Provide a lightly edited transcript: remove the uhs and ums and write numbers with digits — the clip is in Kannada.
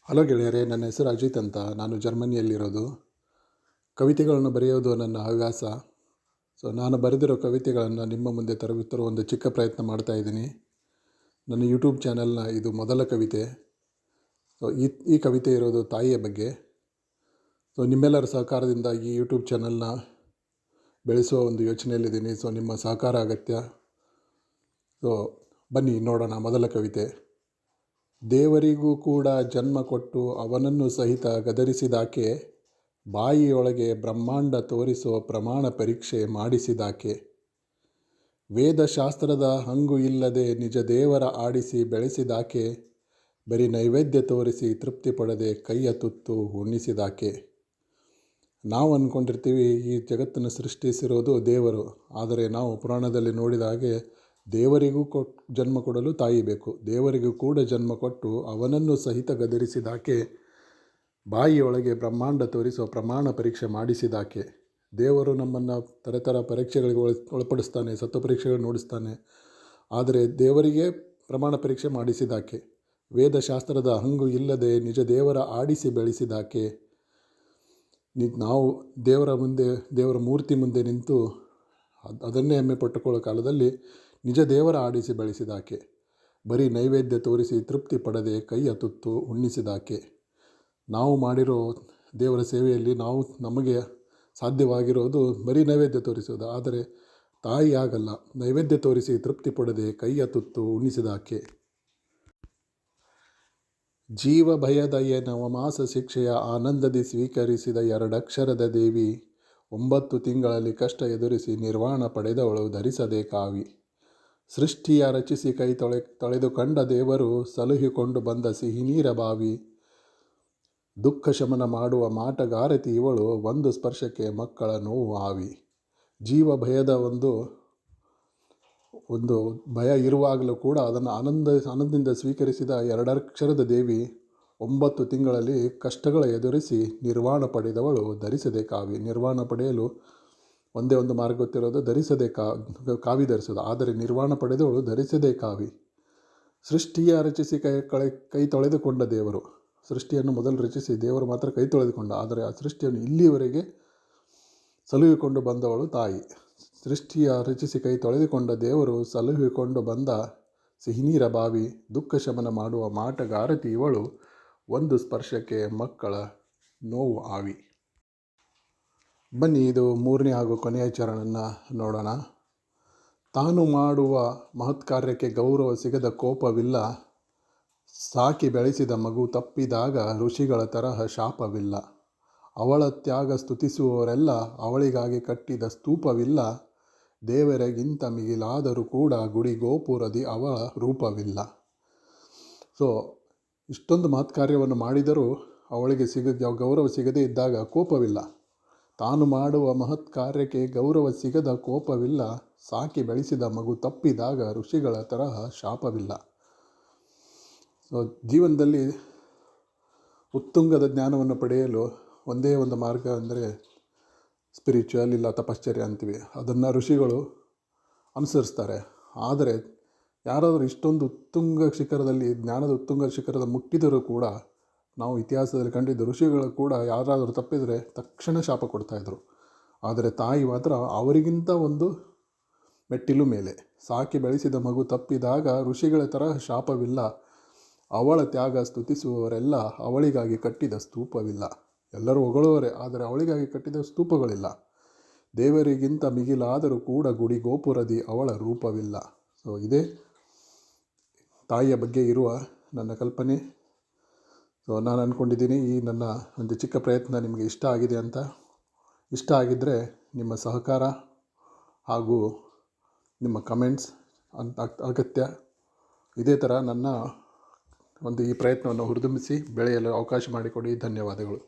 ಹಲೋ ಗೆಳೆಯರೇ, ನನ್ನ ಹೆಸರು ಅಜಿತ್ ಅಂತ. ನಾನು ಜರ್ಮನಿಯಲ್ಲಿರೋದು. ಕವಿತೆಗಳನ್ನು ಬರೆಯೋದು ನನ್ನ ಹವ್ಯಾಸ. ನಾನು ಬರೆದಿರೋ ಕವಿತೆಗಳನ್ನು ನಿಮ್ಮ ಮುಂದೆ ತರುವ ಒಂದು ಚಿಕ್ಕ ಪ್ರಯತ್ನ ಮಾಡ್ತಾಯಿದ್ದೀನಿ. ನನ್ನ ಯೂಟ್ಯೂಬ್ ಚಾನಲ್ನ ಇದು ಮೊದಲ ಕವಿತೆ. ಈ ಕವಿತೆ ಇರೋದು ತಾಯಿಯ ಬಗ್ಗೆ. ನಿಮ್ಮೆಲ್ಲರ ಸಹಕಾರದಿಂದ ಈ ಯೂಟ್ಯೂಬ್ ಚಾನಲ್ನ ಬೆಳೆಸುವ ಒಂದು ಯೋಚನೆಯಲ್ಲಿದ್ದೀನಿ. ನಿಮ್ಮ ಸಹಕಾರ ಅಗತ್ಯ. ಬನ್ನಿ ನೋಡೋಣ ಮೊದಲ ಕವಿತೆ. ದೇವರಿಗೂ ಕೂಡ ಜನ್ಮ ಕೊಟ್ಟು ಅವನನ್ನು ಸಹಿತ ಗದರಿಸಿದಾಕೆ, ಬಾಯಿಯೊಳಗೆ ಬ್ರಹ್ಮಾಂಡ ತೋರಿಸೋ ಪ್ರಮಾಣ ಪರೀಕ್ಷೆ ಮಾಡಿಸಿದಾಕೆ, ವೇದಶಾಸ್ತ್ರದ ಹಂಗು ಇಲ್ಲದೆ ನಿಜ ದೇವರ ಆಡಿಸಿ ಬೆಳೆಸಿದಾಕೆ, ಬರೀ ನೈವೇದ್ಯ ತೋರಿಸಿ ತೃಪ್ತಿ ಪಡದೆ ಕೈಯ ತುತ್ತು ಉಣ್ಣಿಸಿದಾಕೆ. ನಾವು ಅಂದ್ಕೊಂಡಿರ್ತೀವಿ ಈ ಜಗತ್ತನ್ನು ಸೃಷ್ಟಿಸಿರೋದು ದೇವರು, ಆದರೆ ನಾವು ಪುರಾಣದಲ್ಲಿ ನೋಡಿದ ಹಾಗೆ ದೇವರಿಗೂ ಜನ್ಮ ಕೊಡಲು ತಾಯಿ ಬೇಕು. ದೇವರಿಗೂ ಕೂಡ ಜನ್ಮ ಕೊಟ್ಟು ಅವನನ್ನು ಸಹಿತ ಗದರಿಸಿದಾಕೆ, ಬಾಯಿಯೊಳಗೆ ಬ್ರಹ್ಮಾಂಡ ತೋರಿಸುವ ಪ್ರಮಾಣ ಪರೀಕ್ಷೆ ಮಾಡಿಸಿದಾಕೆ. ದೇವರು ನಮ್ಮನ್ನು ಥರ ಪರೀಕ್ಷೆಗಳಿಗೆ ಒಳಪಡಿಸ್ತಾನೆ, ಸತ್ವ ಪರೀಕ್ಷೆಗಳು ನೋಡಿಸ್ತಾನೆ. ಆದರೆ ದೇವರಿಗೆ ಪ್ರಮಾಣ ಪರೀಕ್ಷೆ ಮಾಡಿಸಿದಾಕೆ, ವೇದಶಾಸ್ತ್ರದ ಹಂಗು ಇಲ್ಲದೆ ನಿಜ ದೇವರ ಆಡಿಸಿ ಬೆಳೆಸಿದಾಕೆ. ನಾವು ದೇವರ ಮೂರ್ತಿ ಮುಂದೆ ನಿಂತು ಅದನ್ನೇ ಹೆಮ್ಮೆ ಪಟ್ಟುಕೊಳ್ಳೋ ಕಾಲದಲ್ಲಿ ನಿಜ ದೇವರ ಆಡಿಸಿ ಬೆಳೆಸಿದಾಕೆ, ಬರೀ ನೈವೇದ್ಯ ತೋರಿಸಿ ತೃಪ್ತಿ ಪಡದೆ ಕೈಯ ತುತ್ತು ಉಣ್ಣಿಸಿದಾಕೆ. ನಾವು ಮಾಡಿರೋ ದೇವರ ಸೇವೆಯಲ್ಲಿ ನಮಗೆ ಸಾಧ್ಯವಾಗಿರೋದು ಬರೀ ನೈವೇದ್ಯ ತೋರಿಸೋದು. ಆದರೆ ತಾಯಿ ಆಗಲ್ಲ. ನೈವೇದ್ಯ ತೋರಿಸಿ ತೃಪ್ತಿ ಪಡದೆ ಕೈಯ ತುತ್ತು ಉಣ್ಣಿಸಿದಾಕೆ. ಜೀವ ಭಯದಯ ನವಮಾಸ ಶಿಕ್ಷೆಯ ಆನಂದದಿ ಸ್ವೀಕರಿಸಿದ ಎರಡಕ್ಷರದ ದೇವಿ, 9 ತಿಂಗಳಲ್ಲಿ ಕಷ್ಟ ಎದುರಿಸಿ ನಿರ್ವಾಣ ಪಡೆದವಳು ಧರಿಸದೆ ಕಾವಿ. ಸೃಷ್ಟಿಯ ರಚಿಸಿ ಕೈ ತೊಳೆದುಕೊಂಡ ದೇವರು ಸಲುಹಿಕೊಂಡು ಬಂದ ಸಿಹಿ ನೀರ ಬಾವಿ. ದುಃಖ ಶಮನ ಮಾಡುವ ಮಾಟಗಾರತಿ ಇವಳು, ಒಂದು ಸ್ಪರ್ಶಕ್ಕೆ ಮಕ್ಕಳ ನೋವು ಆವಿ. ಜೀವ ಭಯದ ಒಂದು ಭಯ ಇರುವಾಗಲೂ ಕೂಡ ಅದನ್ನು ಆನಂದದಿಂದ ಸ್ವೀಕರಿಸಿದ ಎರಡಕ್ಷರದ ದೇವಿ, 9 ತಿಂಗಳಲ್ಲಿ ಕಷ್ಟಗಳ ಎದುರಿಸಿ ನಿರ್ವಾಣ ಪಡೆದವಳು ಧರಿಸದೆ ಕಾವಿ. ನಿರ್ವಾಣ ಪಡೆಯಲು ಒಂದೇ ಒಂದು ಮಾರ್ಗ ಗೊತ್ತಿರೋದು, ಧರಿಸದೆ ಕಾವಿ ಧರಿಸೋದು. ಆದರೆ ನಿರ್ವಾಣ ಪಡೆದವಳು ಧರಿಸದೆ ಕಾವಿ. ಸೃಷ್ಟಿಯ ರಚಿಸಿ ಕೈ ತೊಳೆದುಕೊಂಡ ದೇವರು. ಸೃಷ್ಟಿಯನ್ನು ಮೊದಲು ರಚಿಸಿ ದೇವರು ಮಾತ್ರ ಕೈ ತೊಳೆದುಕೊಂಡ. ಆದರೆ ಆ ಸೃಷ್ಟಿಯನ್ನು ಇಲ್ಲಿಯವರೆಗೆ ಸಲುಹಿಕೊಂಡು ಬಂದವಳು ತಾಯಿ. ಸೃಷ್ಟಿಯ ರಚಿಸಿ ಕೈ ತೊಳೆದುಕೊಂಡ ದೇವರು ಸಲುಹಿಕೊಂಡು ಬಂದ ಸಿಹಿನೀರ ಬಾವಿ. ದುಃಖ ಶಮನ ಮಾಡುವ ಮಾಟಗಾರತಿ ಇವಳು, ಒಂದು ಸ್ಪರ್ಶಕ್ಕೆ ಮಕ್ಕಳ ನೋವು ಆವಿ. ಬನ್ನಿ ಇದು 3ನೇ ಹಾಗೂ ಕೊನೆಯ ಚರಣನ ನೋಡೋಣ. ತಾನು ಮಾಡುವ ಮಹತ್ ಕಾರ್ಯಕ್ಕೆ ಗೌರವ ಸಿಗದ ಕೋಪವಿಲ್ಲ, ಸಾಕಿ ಬೆಳೆಸಿದ ಮಗು ತಪ್ಪಿದಾಗ ಋಷಿಗಳ ತರಹ ಶಾಪವಿಲ್ಲ. ಅವಳ ತ್ಯಾಗ ಸ್ತುತಿಸುವವರೆಲ್ಲ ಅವಳಿಗಾಗಿ ಕಟ್ಟಿದ ಸ್ತೂಪವಿಲ್ಲ. ದೇವರಿಗಿಂತ ಮಿಗಿಲಾದರೂ ಕೂಡ ಗುಡಿ ಗೋಪುರದಿ ಅವಳ ರೂಪವಿಲ್ಲ. ಇಷ್ಟೊಂದು ಮಹತ್ ಕಾರ್ಯವನ್ನು ಮಾಡಿದರೂ ಅವಳಿಗೆ ಗೌರವ ಸಿಗದೇ ಇದ್ದಾಗ ಕೋಪವಿಲ್ಲ. ತಾನು ಮಾಡುವ ಮಹತ್ ಕಾರ್ಯಕ್ಕೆ ಗೌರವ ಸಿಗದ ಕೋಪವಿಲ್ಲ, ಸಾಕಿ ಬೆಳೆಸಿದ ಮಗು ತಪ್ಪಿದಾಗ ಋಷಿಗಳ ತರಹ ಶಾಪವಿಲ್ಲ. ಜೀವನದಲ್ಲಿ ಉತ್ತುಂಗದ ಜ್ಞಾನವನ್ನು ಪಡೆಯಲು ಒಂದೇ ಒಂದು ಮಾರ್ಗ ಅಂದರೆ ಸ್ಪಿರಿಚುವಲ್, ಇಲ್ಲ ತಪಶ್ಚರ್ಯ ಅಂತೀವಿ. ಅದನ್ನು ಋಷಿಗಳು ಅನುಸರಿಸ್ತಾರೆ. ಆದರೆ ಯಾರಾದರೂ ಇಷ್ಟೊಂದು ಉತ್ತುಂಗ ಶಿಖರದಲ್ಲಿ, ಜ್ಞಾನದ ಉತ್ತುಂಗ ಶಿಖರದ ಮುಟ್ಟಿದರೂ ಕೂಡ ನಾವು ಇತಿಹಾಸದಲ್ಲಿ ಕಂಡಿದ್ದು, ಋಷಿಗಳು ಕೂಡ ಯಾರಾದರೂ ತಪ್ಪಿದರೆ ತಕ್ಷಣ ಶಾಪ ಕೊಡ್ತಾಯಿದ್ರು. ಆದರೆ ತಾಯಿ ಮಾತ್ರ ಅವರಿಗಿಂತ ಒಂದು ಮೆಟ್ಟಿಲು ಮೇಲೆ. ಸಾಕಿ ಬೆಳೆಸಿದ ಮಗು ತಪ್ಪಿದಾಗ ಋಷಿಗಳ ತರಹ ಶಾಪವಿಲ್ಲ. ಅವಳ ತ್ಯಾಗ ಸ್ತುತಿಸುವವರೆಲ್ಲ ಅವಳಿಗಾಗಿ ಕಟ್ಟಿದ ಸ್ತೂಪವಿಲ್ಲ. ಎಲ್ಲರೂ ಹೊಗಳುವರೆ, ಆದರೆ ಅವಳಿಗಾಗಿ ಕಟ್ಟಿದ ಸ್ತೂಪಗಳಿಲ್ಲ. ದೇವರಿಗಿಂತ ಮಿಗಿಲಾದರೂ ಕೂಡ ಗುಡಿ ಗೋಪುರದಿ ಅವಳ ರೂಪವಿಲ್ಲ. ಇದೇ ತಾಯಿಯ ಬಗ್ಗೆ ಇರುವ ನನ್ನ ಕಲ್ಪನೆ. ನಾನು ಅಂದ್ಕೊಂಡಿದ್ದೀನಿ ಈ ನನ್ನ ಒಂದು ಚಿಕ್ಕ ಪ್ರಯತ್ನ ನಿಮಗೆ ಇಷ್ಟ ಆಗಿದೆ ಅಂತ. ಇಷ್ಟ ಆಗಿದ್ದರೆ ನಿಮ್ಮ ಸಹಕಾರ ಹಾಗೂ ನಿಮ್ಮ ಕಮೆಂಟ್ಸ್ ಅಗತ್ಯ. ಇದೇ ಥರ ನನ್ನ ಈ ಪ್ರಯತ್ನವನ್ನು ಹುರಿದುಂಬಿಸಿ ಬೆಳೆಯಲು ಅವಕಾಶ ಮಾಡಿಕೊಡಿ. ಧನ್ಯವಾದಗಳು.